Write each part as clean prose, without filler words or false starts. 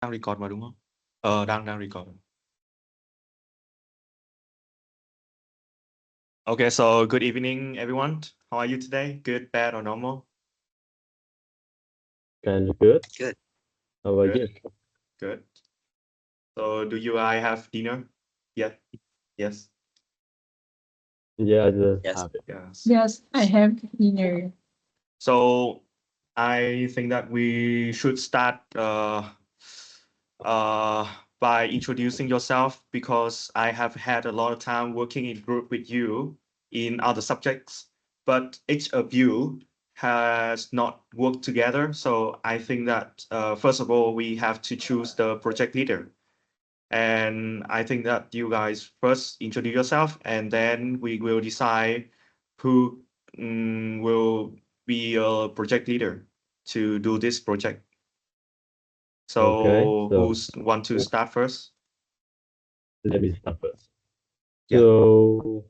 Đang record mà đúng không? Đang record. Okay, so good evening, everyone. How are you today? Good, bad, or normal? Kind of good. Good. How about Good, you? good. So, do you I have dinner? Yeah. Yes. Yeah, I just Yes. have it. Yes. Yes, I have dinner. So, I think that we should start uh, by introducing yourself because I have had a lot of time working in group with you in other subjects, but each of you has not worked together. So I think that first of all, we have to choose the project leader. And I think that you guys first introduce yourself, and then we will decide who will be a project leader to do this project. Okay, So so who's want to start first? let me start first. Yeah. So,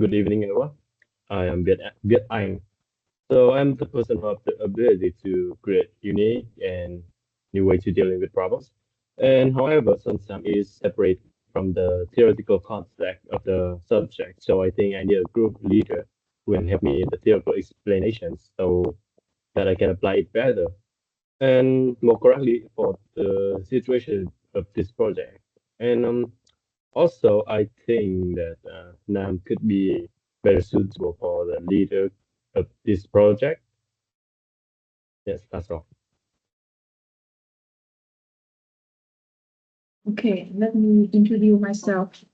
good evening, everyone. I am Viet Anh. So, I'm the person who has the ability to create unique and new way to dealing with problems. And however, sometimes is separate from the theoretical concept of the subject. So, I think I need a group leader who can help me in the theoretical explanations so that I can apply it better and more correctly for the situation of this project. And also, I think that Nam could be very suitable for the leader of this project. Yes, that's all. Okay, let me introduce myself.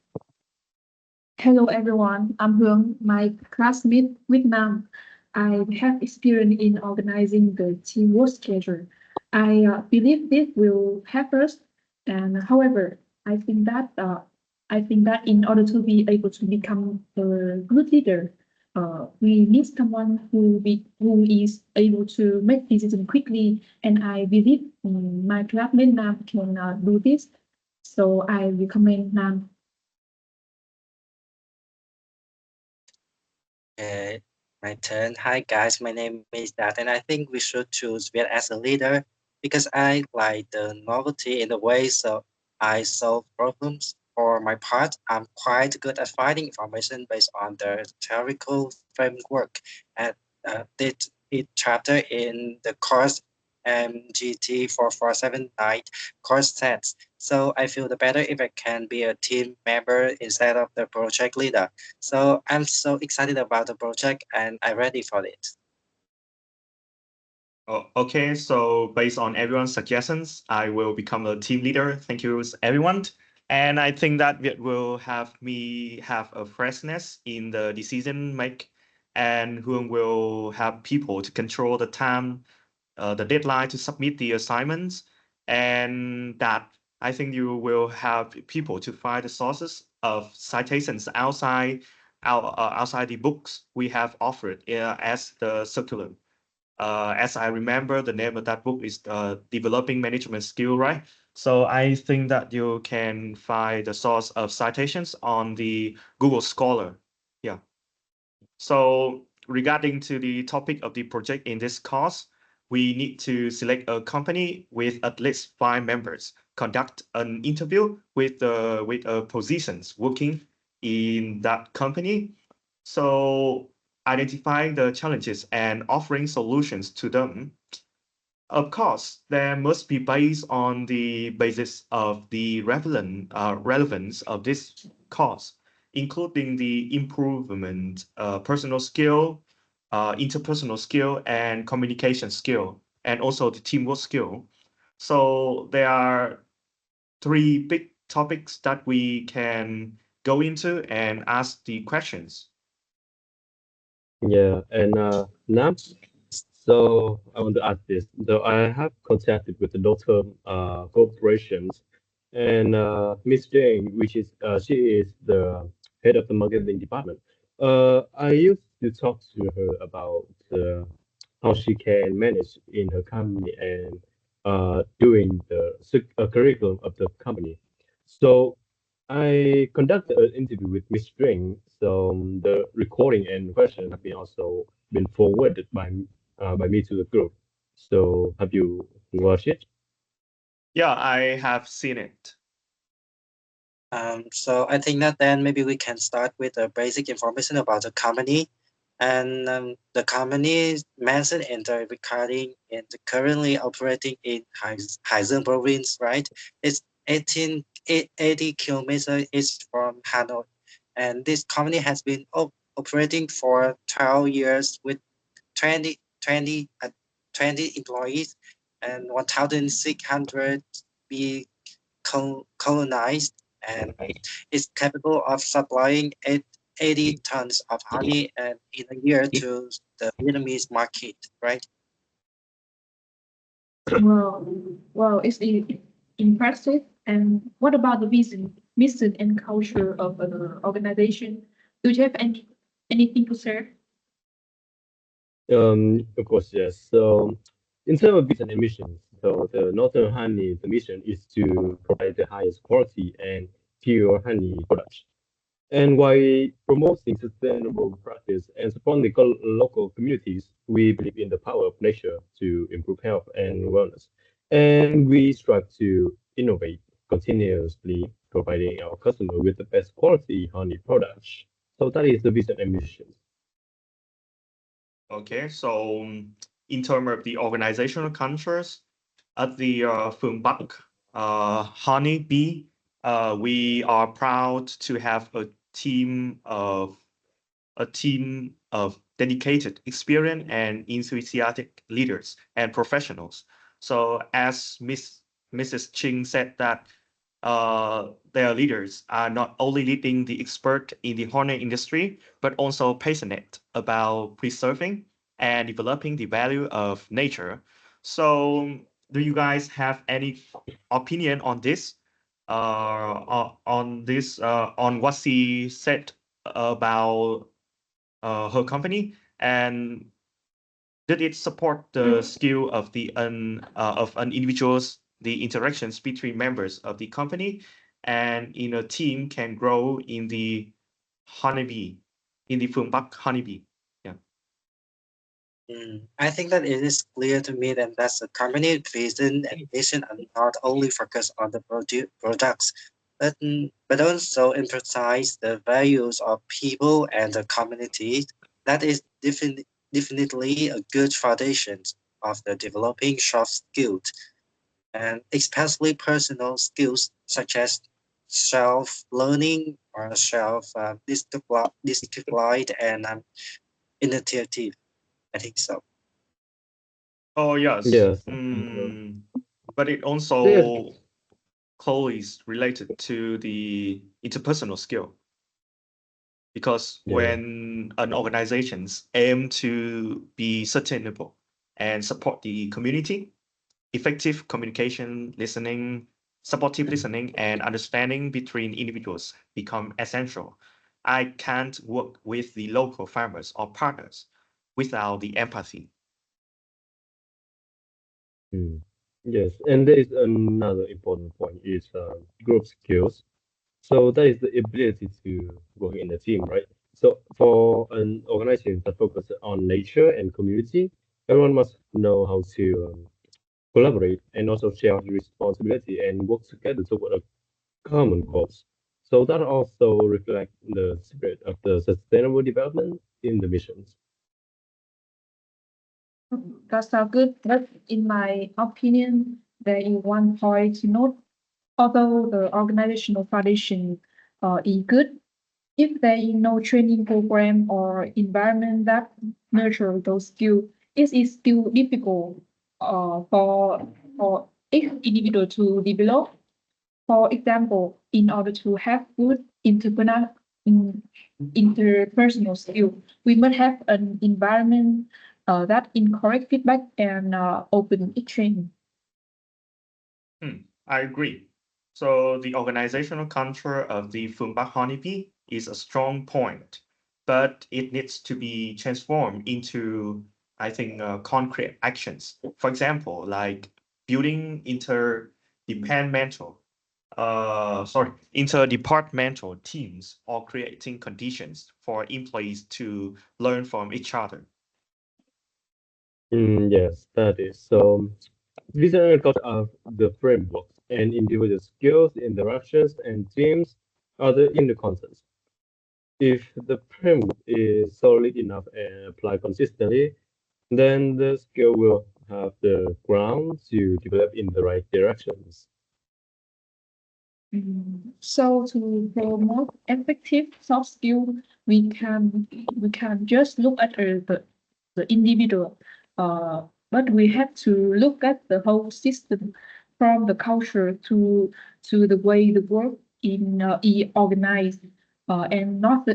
Hello, everyone. I'm Hương, my classmate with Nam. I have experience in organizing the teamwork schedule. I believe this will help us. And however, I think that in order to be able to become a good leader, we need someone who is able to make decisions quickly. And I believe my classmate Nam can do this. So I recommend Nam. My turn. Hi guys, my name is Dat, and I think we should choose Viet as a leader because I like the novelty in the way so I solve problems. For my part, I'm quite good at finding information based on the theoretical framework and did each chapter in the course MGT 4479 course sets. So I feel the better if I can be a team member instead of the project leader. So I'm so excited about the project and I'm ready for it. Oh, okay, so based on everyone's suggestions, I will become a team leader. Thank you, everyone. And I think that it will have me have a freshness in the decision make, and who will have people to control the time, the deadline to submit the assignments, and that I think you will have people to find the sources of citations outside the books we have offered as the circular. As I remember, the name of that book is Developing Management Skill, right? So I think that you can find the source of citations on the Google Scholar. Yeah. So regarding to the topic of the project in this course, we need to select a company with at least 5 members, conduct an interview with positions working in that company. So identifying the challenges and offering solutions to them. Of course, there must be based on the basis of the relevance of this course, including the improvement personal skill, interpersonal skill, and communication skill, and also the teamwork skill. So there are three big topics that we can go into and ask the questions. Yeah, and Nam. So I want to ask this. So I have contacted with the local corporations, and Miss Jane, which is she is the head of the marketing department. I used to talk to her about how she can manage in her company and doing the curriculum of the company. So I conducted an interview with Miss String. So the recording and question have been also been forwarded by me to the group. So have you watched it? Yeah, I have seen it. So I think that then maybe we can start with the basic information about the company. And the company is mentioned in the recording and currently operating in Haizhen province, right? It's 80 kilometers east from Hanoi. And this company has been operating for 12 years with 20, 20, 20 employees and 1,600 be colonized, and is capable of supplying 80 tons of honey and in a year to the Vietnamese market, right? Well, it's impressive. And what about the vision, mission, and culture of the organization? Do you have anything to share? Of course, yes. So, in terms of vision and missions, so the Northern Honey, the mission is to provide the highest quality and pure honey products. And while promoting sustainable practice and supporting the local communities, we believe in the power of nature to improve health and wellness. And we strive to innovate continuously, providing our customer with the best quality honey products. So that is the vision and mission. Okay, so in terms of the organizational cultures, at the Phương Bắc Honey Bee, we are proud to have a team of dedicated, experienced, and enthusiastic leaders and professionals. So as Mrs. Ching said that their leaders are not only leading the expert in the honey industry, but also passionate about preserving and developing the value of nature. So, do you guys have any opinion on this? On what she said about her company, and did it support the skill of of an individual's the interactions between members of the company and in a team can grow in the honeybee, in the Phương Bắc honeybee? Yeah. I think that it is clear to me that that's a company vision and mission are not only focused on the products, but also emphasize the values of people and the community. That is definitely a good foundation of the developing soft skills, and especially personal skills such as self-learning or self-disciplined and initiative. I think so. Oh yes. Yes. But it Yes. also closely related to the interpersonal skill, because Yeah. when an organizations aim to be sustainable and support the community, effective communication, listening, supportive listening, and understanding between individuals become essential. I can't work with the local farmers or partners without the empathy. Mm. Yes, and there is another important point is group skills. So that is the ability to work in a team, right? So for an organization that focuses on nature and community, everyone must know how to collaborate and also share the responsibility and work together toward a common cause. So that also reflects the spirit of the sustainable development in the missions. That sounds good. But in my opinion, there is one point to note. Although the organizational foundation is good, if there is no training program or environment that nurture those skills, it is still difficult for each individual to develop. For example, in order to have good interpersonal skill, we must have an environment that encourage feedback and open exchange. I agree. So the organizational culture of the Phương Bắc Honeybee is a strong point, but it needs to be transformed into, I think, concrete actions. For example, like building interdepartmental teams or creating conditions for employees to learn from each other. Yes, that is. So Vision and culture are the frameworks, and individual skills, interactions, and teams are the inner concepts. If the framework is solid enough and applied consistently, then the skill will have the ground to develop in the right directions. So to promote effective soft skill, we can just look at the individual, but we have to look at the whole system, from the culture to the way the work is organized, and not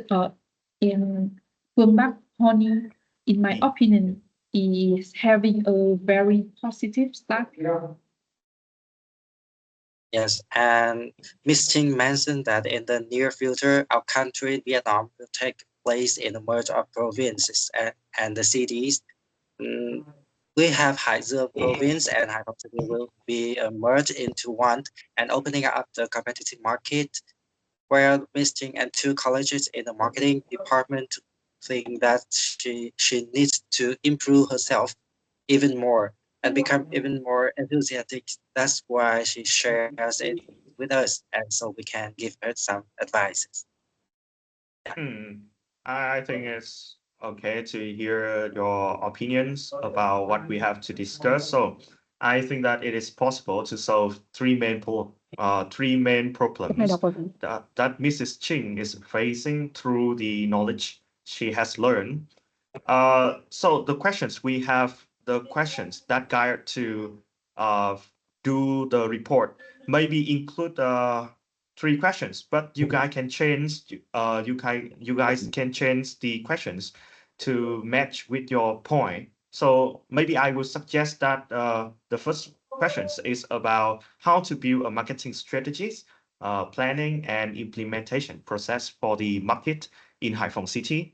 in Phương Bắc Honey, in my opinion, is having a very positive start. Yes, and Ms. Ching mentioned that in the near future, our country, Vietnam, will take place in the merge of provinces and the cities. Mm, we have Hai Dương province and Hai Phong City will be merged into one and opening up the competitive market, where Ms. Ching and two colleges in the marketing department think that she needs to improve herself even more and become even more enthusiastic. That's why she shares it with us, and so we can give her some advices. I think it's okay to hear your opinions about what we have to discuss. So I think that it is possible to solve three main problems that Mrs. Ching is facing through the knowledge she has learned. So the questions that guide to uh, do the report maybe include three questions, but you guys can change the questions to match with your point. So maybe I would suggest that the first questions is about how to build a marketing strategies, planning and implementation process for the market in Haiphong City.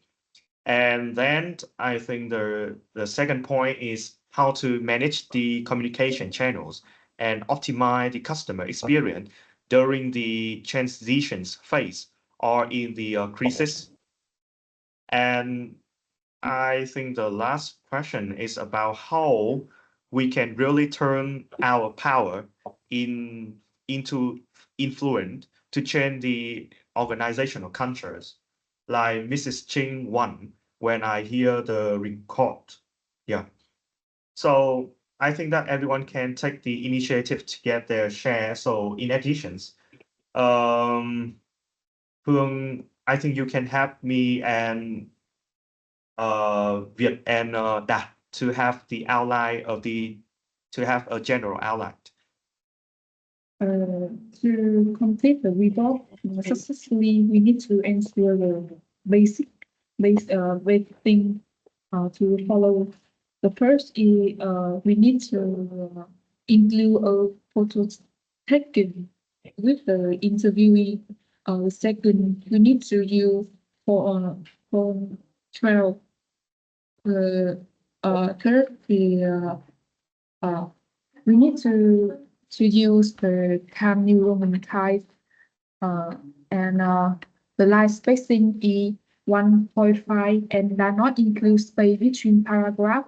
And then I think the second point is how to manage the communication channels and optimize the customer experience during the transitions phase or in the crisis. And I think the last question is about how we can really turn our power into influence to change the organizational cultures. Like Mrs. Ching one, when I hear the record. Yeah. So I think that everyone can take the initiative to get their share. So in addition, um, Hương, I think you can help me and Việt and Đạt to have the outline of to have a general outline. To complete the report successfully, we need to ensure the basic thing to follow. The first is we need to include a photo taken with the interviewee. The second, we need to use for trial. Third, we need to use the Cam New Roman type, and the line spacing is 1.5 and does not include space between paragraph.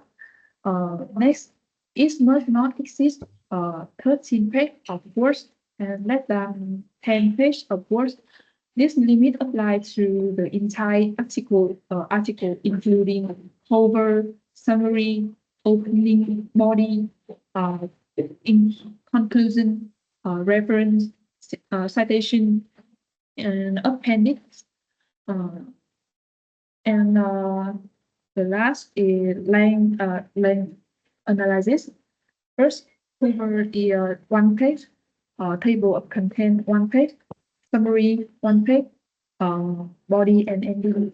Next, it must not exist 13 page of words and less than 10 page of words. This limit applies to the entire article including cover, summary, opening, body, in conclusion, reference, citation, and appendix. And the last is length analysis. First, cover the one page, table of content one page, summary one page, body and ending.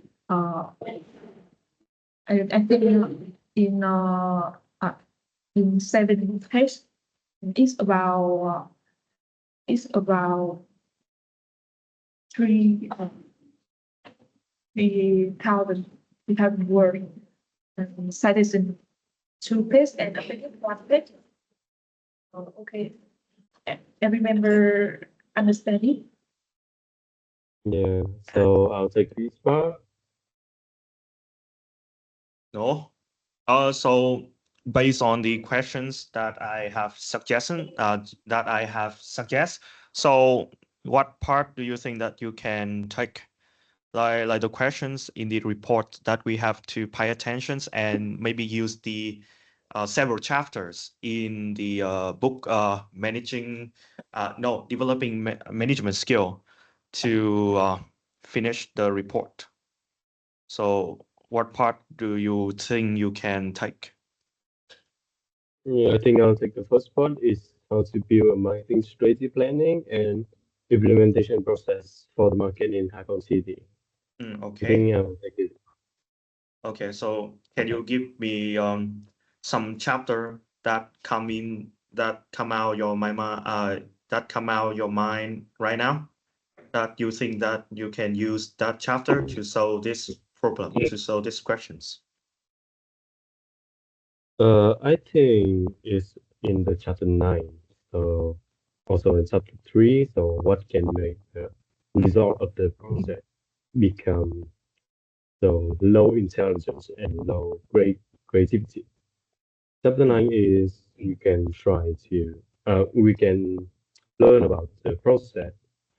I think in 7 pages, it's about 3,000 words, and citation 2 pages and appendix 1 page. Okay, every member understand it? Yeah, so I'll take this part. No. So based on the questions that I have suggest. So what part do you think that you can take? Like the questions in the report that we have to pay attention and maybe use the several chapters in the book developing management skill to finish the report. So what part do you think you can take? Yeah, I think I'll take the first part is how to build a marketing strategy planning and implementation process for the market in Haiphong City. I Okay. think I'll take it. Okay. So can you give me some chapter that come out your mind right now that you think that you can use that chapter to solve this problem, to solve these questions? I think it's in the chapter 9. So also in chapter 3. So what can make the result of the process become so low intelligence and low creativity? Chapter 9 is we can learn about the process,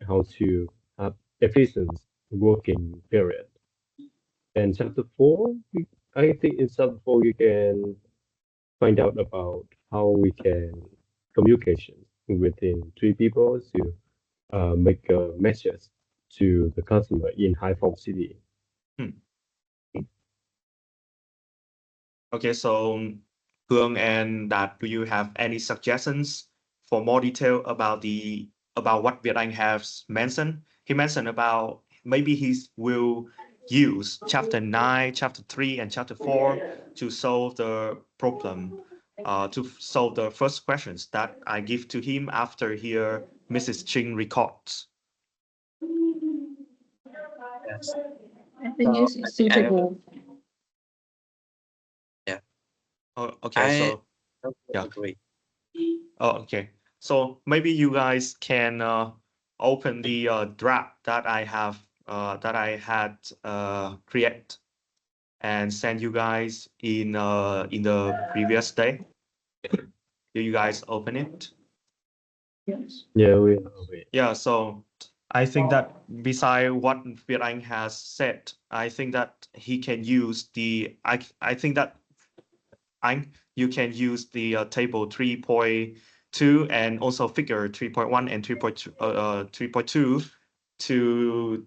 how to have efficient working period. And chapter 4, I think in chapter 4 you can find out about how we can communication within three people to make a message to the customer in Haiphong City. Okay, so Hương and Dat, do you have any suggestions for more detail about what Việt Anh has mentioned? He mentioned about maybe he will use chapter 9, chapter 3, and chapter 4 to solve the problem, to solve the first questions that I give to him after hear Mrs. Ching records. Yes. I think it's suitable. Oh, okay, I so totally yeah. agree. Oh, okay. So maybe you guys can open the draft that I had create and send you guys in the previous day. Do you guys open it? Yes. Yeah, we have it. Yeah, so I think that beside what Việt Anh has said, I think that he can use I think that you can use the table 3.2 and also figure 3.1 and 3.2 to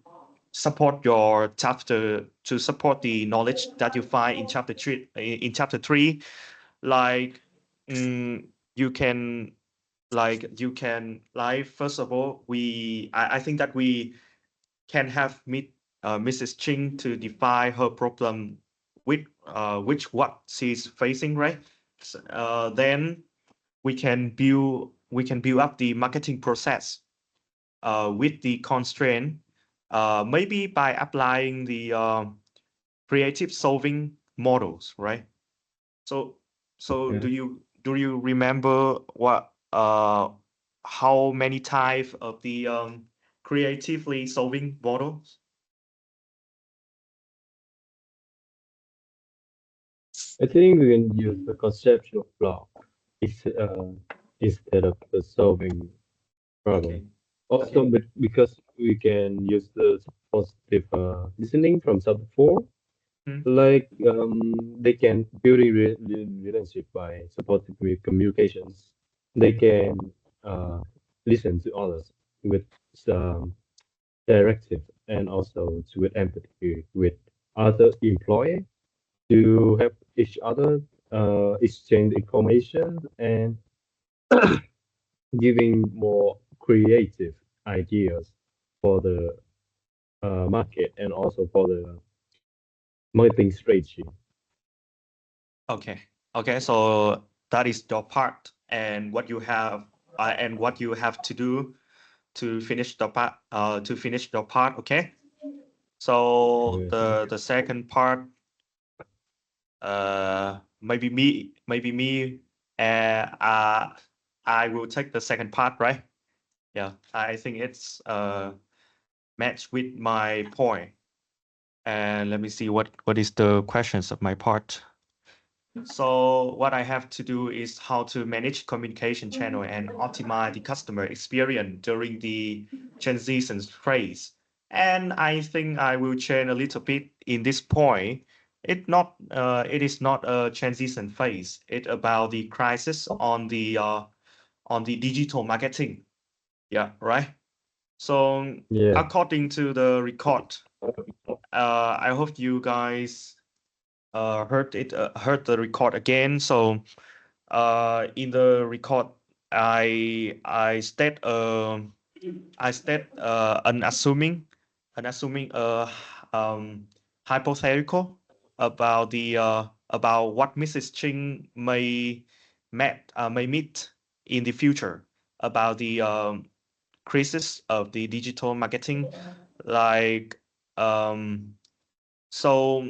support your chapter, to support the knowledge that you find in chapter 3. Like you can first of all I think that we can have Mrs. Ching to define her problem with what she's facing, right? Then we can build up the marketing process with the constraint, maybe by applying the creative solving models, right? So Yeah. do you remember how many types of the creatively solving models? I think we can use the conceptual block instead of the solving problem. Okay. Also, because we can use the positive listening from chapter 4, like they can building relationship by supportive communications. They can listen to others with directive and also with empathy with other employee to help each other exchange information and giving more creative ideas for the market and also for the marketing strategy. Okay. Okay. So that is your part, and what you have to do to finish the part. Okay. So the second part, maybe me. I will take the second part, right? Yeah. I think it's match with my point. And let me see what is the questions of my part. So what I have to do is how to manage communication channel and optimize the customer experience during the transition phase. And I think I will change a little bit in this point. It is not a transition phase. It's about the crisis on the digital marketing. Yeah, right. So Yeah. according to the record, I hope you guys heard the record again. So in the record, I state an assuming hypothetical about the about what Mrs. Ching may meet in the future about the crisis of the digital marketing, like so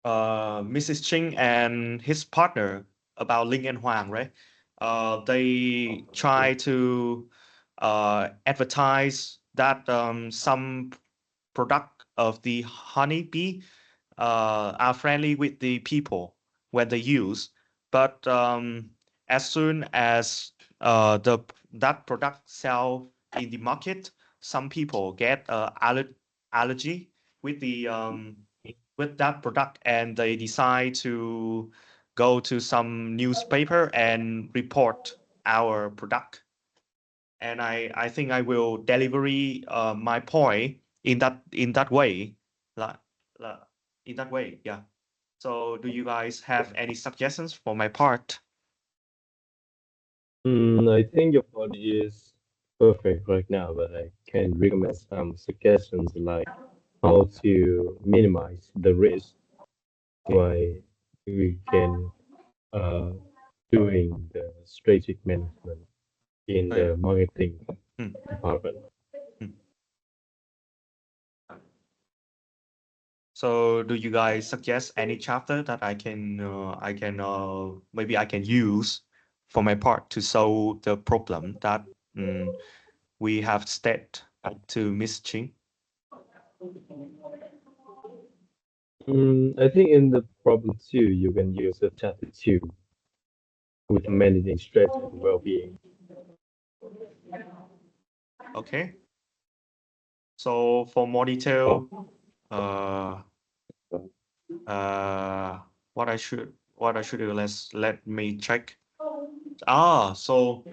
Mrs. Ching and his partner about Ling and Huang, right? They try to advertise that some product of the honeybee are friendly with the people when they use, but as soon as that product sell in the market, some people get allergy with the with that product, and they decide to go to some newspaper and report our product. And I think I will deliver my point in that way, la, in that way, yeah. So do you guys have any suggestions for my part? I think your point is perfect right now, but I can recommend some suggestions like how to minimize the risk while we can doing the strategic management in Oh, yeah. the marketing Hmm. department. So do you guys suggest any chapter that I can maybe I can use for my part to solve the problem that we have stated to Miss Ching? I think in the problem two, you can use the chapter two with managing stress and well-being. Okay. So for more detail, uh, what I should do? Let me check. So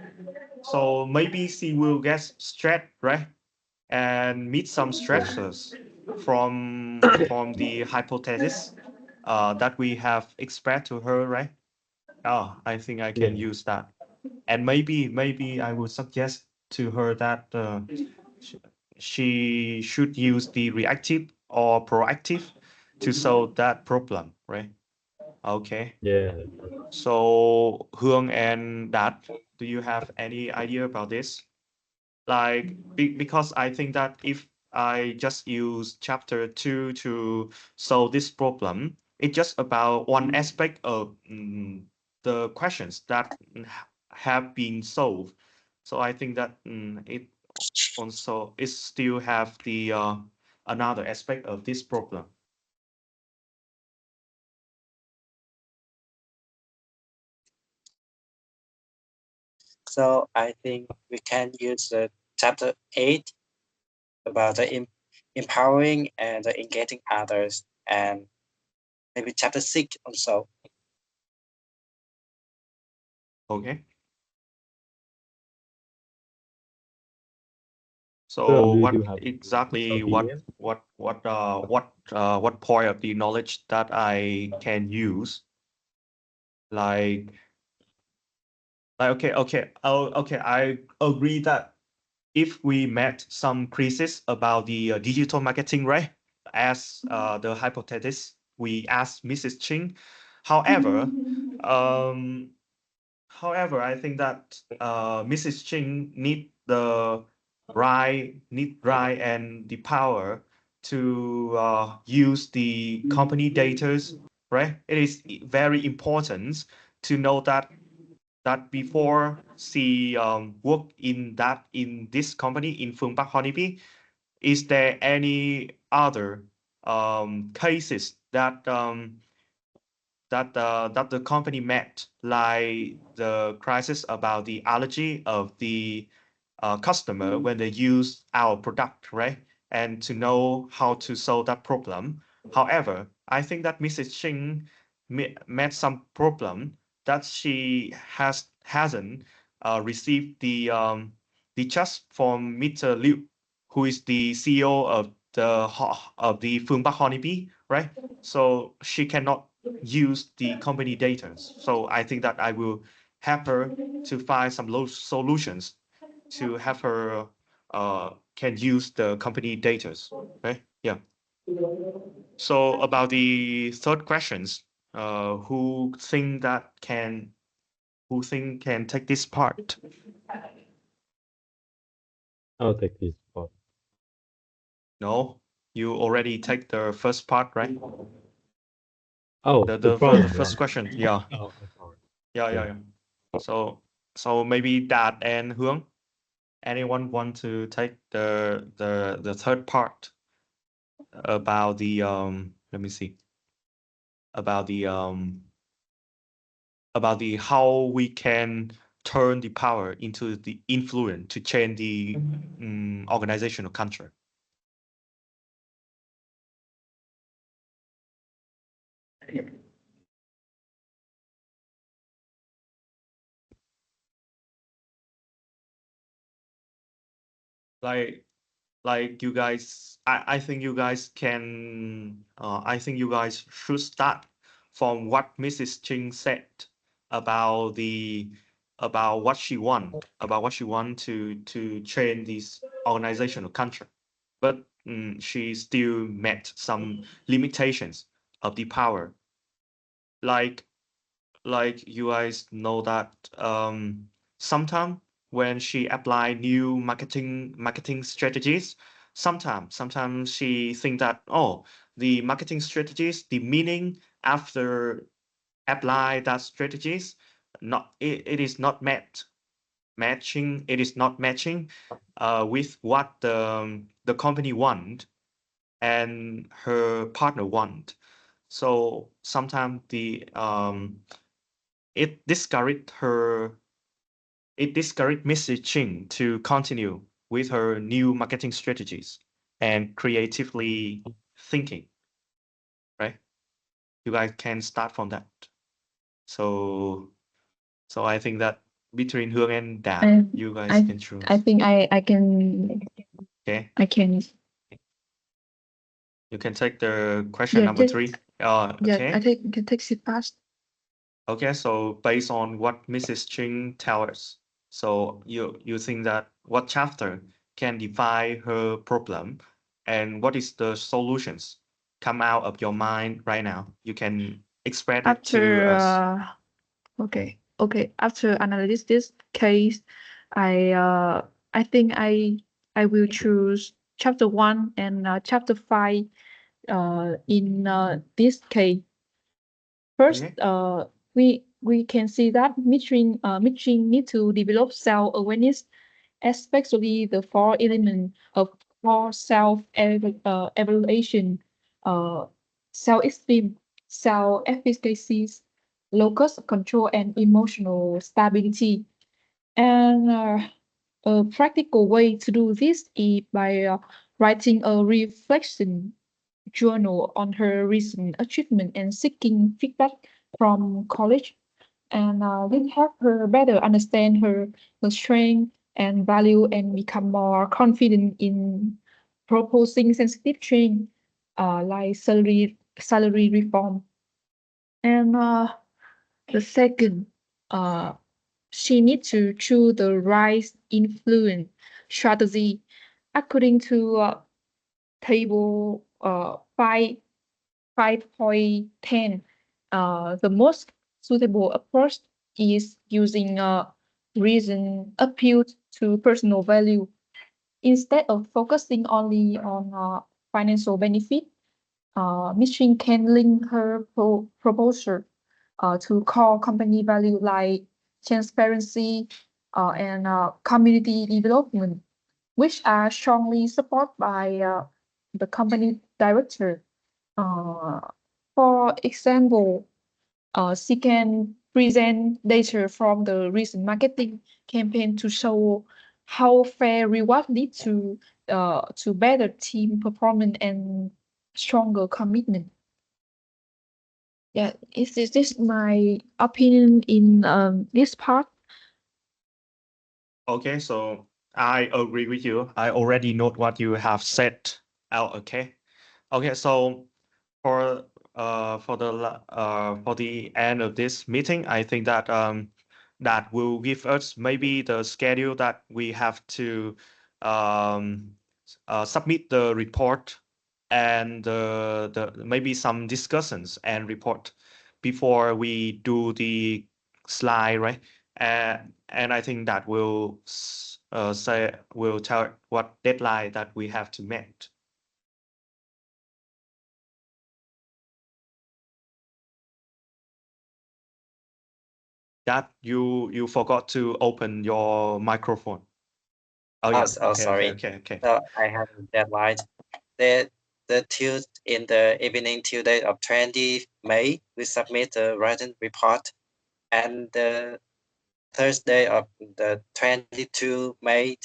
maybe she will get stressed, right? And meet some stressors from the hypothesis that we have expressed to her, right? Oh, I think I can Yeah. use that. And maybe I would suggest to her that sh- she should use the reactive or proactive to solve that problem, right? Okay. Yeah. So Hương and Dat, do you have any idea about this? Like, because I think that if I just use chapter 2 to solve this problem, it's just about one aspect of the questions that have been solved. So I think that it also it still have the another aspect of this problem. So I think we can use the chapter 8 about the empowering and the engaging others, and maybe chapter 6 also. Okay. So So do what you have exactly opinion? what point of the knowledge that I can use? Like okay, I agree that if we met some crisis about the digital marketing, right? As the hypothesis we asked Mrs. Ching. However, um, I think that Mrs. Ching need and the power to use the company datas, right? It is very important to know that before she work in this company in Phương Bắc Honeybee, is there any other cases that that the company met, like the crisis about the allergy of the customer when they use our product, right? And to know how to solve that problem. However, I think that Mrs. Ching met some problem that she hasn't received the trust from Mr. Liu, who is the CEO of the Phương Bắc Honeybee, right? So she cannot use the company data. So I think that I will help her to find some solutions to have her can use the company data, right? Yeah. So about the third questions, who think can take this part? I'll take this part. No, you already take the first part, right? Oh, The front first one. question, yeah. Oh, I'm sorry. Yeah. So maybe Đạt and Hướng, anyone want to take the third part about the let me see, about the how we can turn the power into the influence to change the organizational culture. Like you guys, I think you guys can I think you guys should start from what Mrs. Ching said about what she want to change this organizational culture, but she still met some limitations of the power. Like you guys know that sometimes when she apply new marketing strategies, sometimes she think that, oh, the marketing strategies, the meaning after apply that strategies, it is not matching, it is not matching with what the company want and her partner want. So sometimes it discouraged Mrs. Ching to continue with her new marketing strategies and creatively thinking, right? You guys can start from that. So I think that between Hương and Đạt, you guys can choose. I think I can. Okay, I can. you can take the question Yeah, number take- 3. Yeah, Okay. I can take it fast. Okay, so based on what Mrs. Ching tells us, so you think that what chapter can define her problem and what is the solutions come out of your mind right now? You can express it to After us. okay. After analyze this case, I think I will choose chapter 1 and chapter 5 in this case. First, Okay. we can see that Mitching need to develop self-awareness, especially the 4 elements of core evaluation, self-esteem, self-efficacy, locus control, and emotional stability. And a practical way to do this is by writing a reflection journal on her recent achievement and seeking feedback from college, and will help her better understand her strength and value and become more confident in proposing sensitive change, like salary reform. And the second, she needs to choose the right influence strategy according to table 5.10. The most suitable approach is using reason appeal to personal value instead of focusing only on financial benefit. Mission can link her proposal to core company value like transparency and community development, which are strongly supported by the company director. For example, she can present data from the recent marketing campaign to show how fair reward lead to better team performance and stronger commitment. Yeah, this my opinion in this part. Okay, so I agree with you. I already note what you have said out. Okay. Okay, so for the end of this meeting, I think that that will give us maybe the schedule that we have to submit the report and the maybe some discussions and report before we do the slide, right? And I think that will will tell what deadline that we have to meet. That you forgot to open your microphone. Oh yeah. Oh, Okay. sorry. Okay. So I have a deadline. The Tuesday in the evening Tuesday of 20 May, we submit the written report, and the Thursday of the 22 May,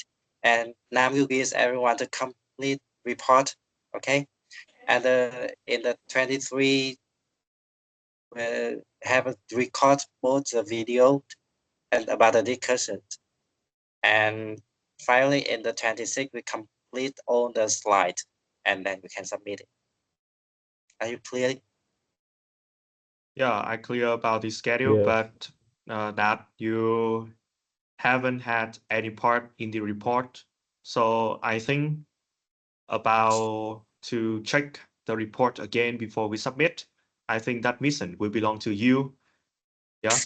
and Nam will give everyone the complete report. Okay, and in the 23, have a record both the video and about the discussion, and finally in the 26th we complete all the slides, and then we can submit it. Are you clear? Yeah, I clear about the schedule, Yes. but that you haven't had any part in the report. So I think about to check the report again before we submit. I think that mission will belong to you. Yeah,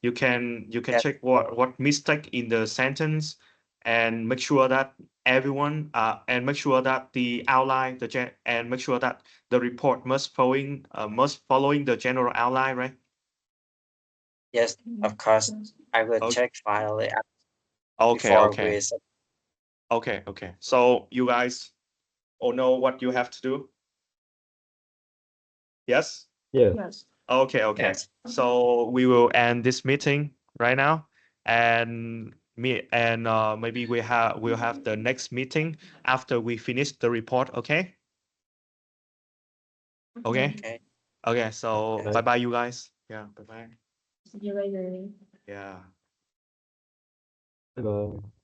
you can Yes. check what mistake in the sentence and make sure that everyone and make sure that the outline and make sure that the report must following the general outline, right? Yes, of course. I will Okay. check finally Okay, before okay. we submit. Okay. So you guys all know what you have to do? Yes? Yes. Yes. Okay. Yes. So we will end this meeting right now, and maybe we'll have the next meeting after we finish the report. Okay. Okay. Okay. Okay. So Yes. bye bye, you guys. Yeah. Bye bye. See you later. Yeah. Bye bye.